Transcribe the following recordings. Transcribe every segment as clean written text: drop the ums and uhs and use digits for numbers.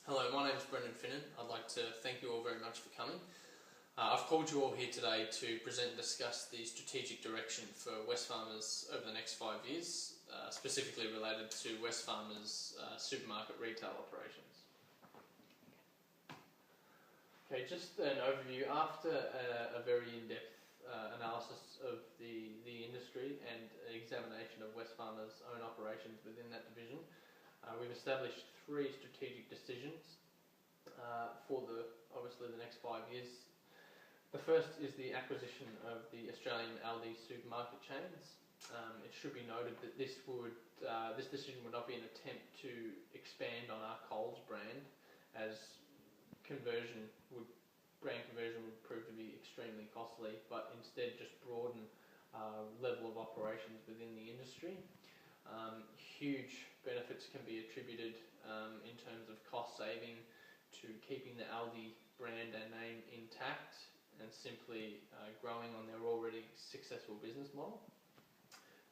Hello, my name is Brendan Finnan. I'd like to thank you all very much for coming. I've called you all here today to present and discuss the strategic direction for Wesfarmers over the next 5 years, specifically related to Wesfarmers' supermarket retail operations. Okay, just an overview. After a very in-depth analysis of the industry and examination of Wesfarmers' own operations within that division, we've established 3 strategic decisions for obviously the next 5 years. The first is the acquisition of the Australian Aldi supermarket chains. It should be noted that this decision would not be an attempt to expand on our Coles brand, as brand conversion would prove to be extremely costly, but instead just broaden level of operations within the industry. Huge benefits can be attributed in terms of cost saving to keeping the Aldi brand and name intact and simply growing on their already successful business model.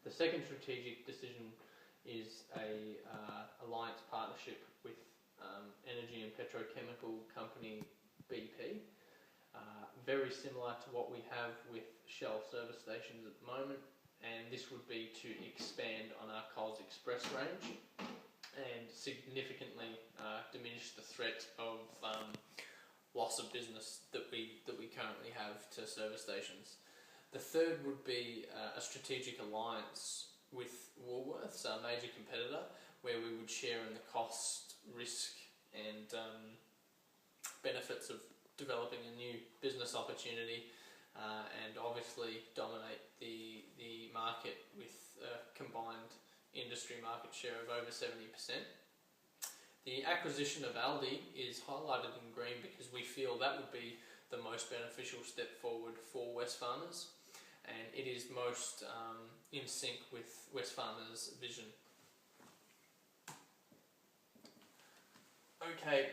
The second strategic decision is a alliance partnership with energy and petrochemical company BP. Very similar to what we have with Shell service stations at the moment, and this would be to expand on our Coles Express range and significantly diminish the threat of loss of business that we currently have to service stations. The third would be a strategic alliance with Woolworths, our major competitor, where we would share in the cost, risk and benefits of developing a new business opportunity, and obviously dominate the market with a combined industry market share of over 70%. The acquisition of Aldi is highlighted in green because we feel that would be the most beneficial step forward for Wesfarmers, and it is most in sync with Wesfarmers' vision. Okay,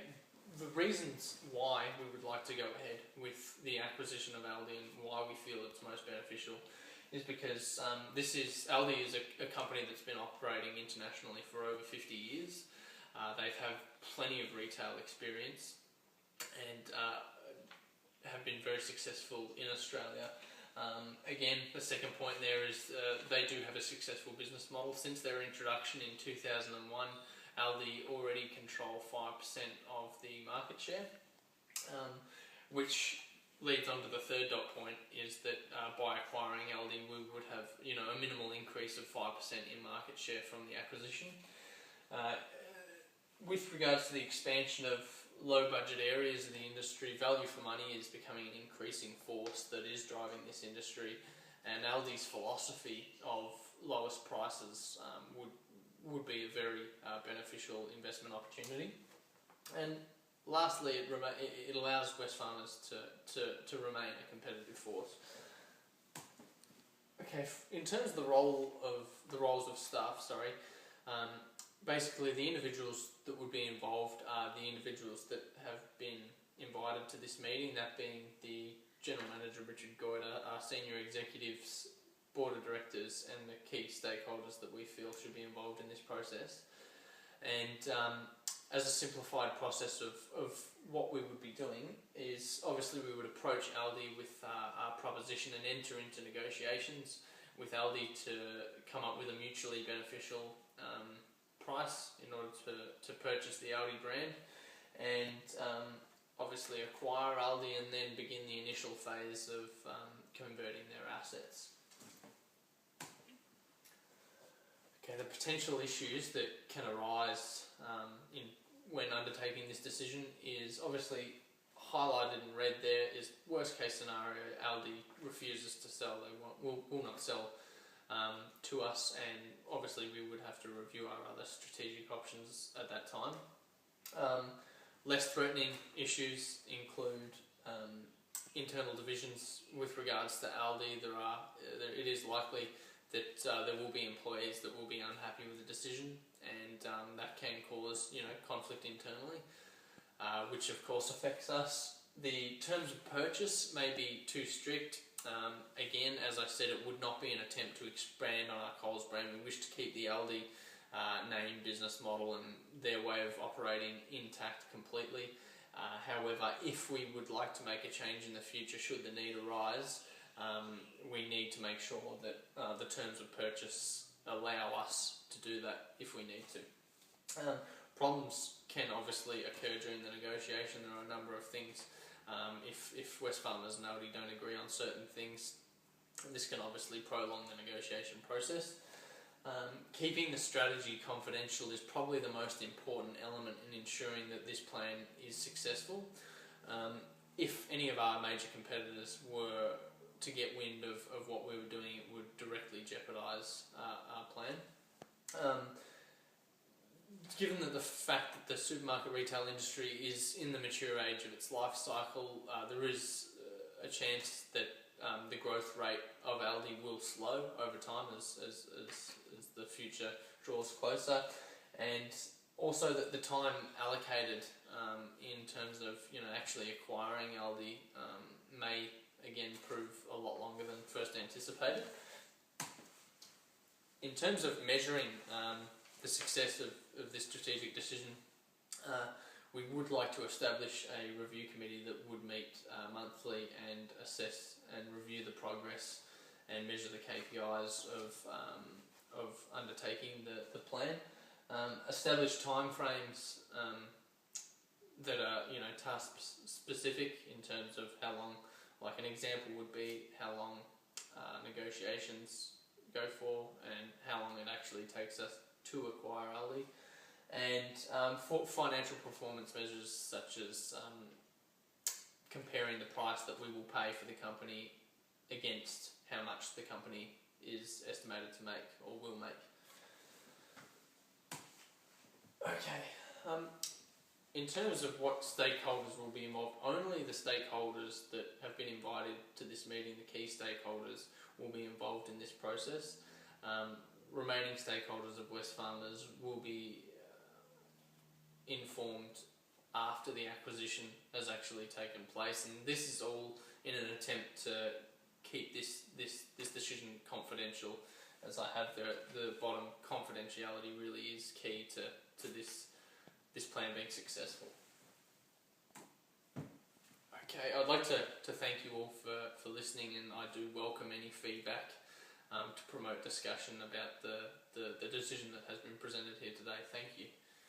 the reasons why we would like to go ahead with the acquisition of Aldi and why we feel it's most beneficial is because Aldi is a company that's been operating internationally for over 50 years. They've had plenty of retail experience and have been very successful in Australia. Again, the second point there is they do have a successful business model. Since their introduction in 2001, Aldi already control 5% of the market share, which leads on to the third dot point, is that by acquiring Aldi, we would have a minimal increase of 5% in market share from the acquisition. With regards to the expansion of low budget areas of the industry, value for money is becoming an increasing force that is driving this industry, and Aldi's philosophy of lowest prices would be a very beneficial investment opportunity. And lastly, it allows Wesfarmers to remain a competitive force. Okay, in terms of the roles of staff, basically the individuals that would be involved are the individuals that have been invited to this meeting, that being the General Manager Richard Goyder, our senior executives, Board of Directors and the key stakeholders that we feel should be involved in this process. And as a simplified process of what we would be doing is, obviously we would approach Aldi with our proposition and enter into negotiations with Aldi to come up with a mutually beneficial price in order to purchase the Aldi brand, and obviously acquire Aldi and then begin the initial phase of converting their assets. Okay, the potential issues that can arise when undertaking this decision is obviously highlighted in red there. Is worst case scenario, Aldi refuses to sell, they will not sell to us, and obviously we would have to review our other strategic options at that time. Less threatening issues include internal divisions with regards to Aldi. It is likely that there will be employees that will be unhappy with the decision, and that can cause conflict internally, which of course affects us. The terms of purchase may be too strict. Again, as I said, it would not be an attempt to expand on our Coles brand. We wish to keep the Aldi name, business model and their way of operating intact completely. However, if we would like to make a change in the future, should the need arise, we need to make sure that the terms of purchase allow us to do that if we need to. Problems can obviously occur during the negotiation. There are a number of things. If Wesfarmers and Aldi don't agree on certain things, this can obviously prolong the negotiation process. Keeping the strategy confidential is probably the most important element in ensuring that this plan is successful. If any of our major competitors were to get wind of what we were doing, it would directly jeopardise our plan. Given that the fact that the supermarket retail industry is in the mature age of its life cycle, there is a chance that the growth rate of Aldi will slow over time as the future draws closer, and also that the time allocated in terms of actually acquiring Aldi may again prove a lot longer than first anticipated. In terms of measuring the success of this strategic decision, we would like to establish a review committee that would meet monthly and assess and review the progress and measure the KPIs of undertaking the plan. Establish timeframes that are task specific in terms of how long. Like an example would be how long negotiations go for and how long it actually takes us to acquire Aldi, and for financial performance measures such as comparing the price that we will pay for the company against how much the company is estimated to make or will make. Okay. In terms of what stakeholders will be involved, only the stakeholders that have been invited to this meeting, the key stakeholders, will be involved in this process. Remaining stakeholders of Wesfarmers will be informed after the acquisition has actually taken place, and this is all in an attempt to keep this decision confidential. As I have there at the bottom, confidentiality really is key to this plan being successful. Okay, I'd like to thank you all for listening, and I do welcome any feedback to promote discussion about the decision that has been presented here today. Thank you.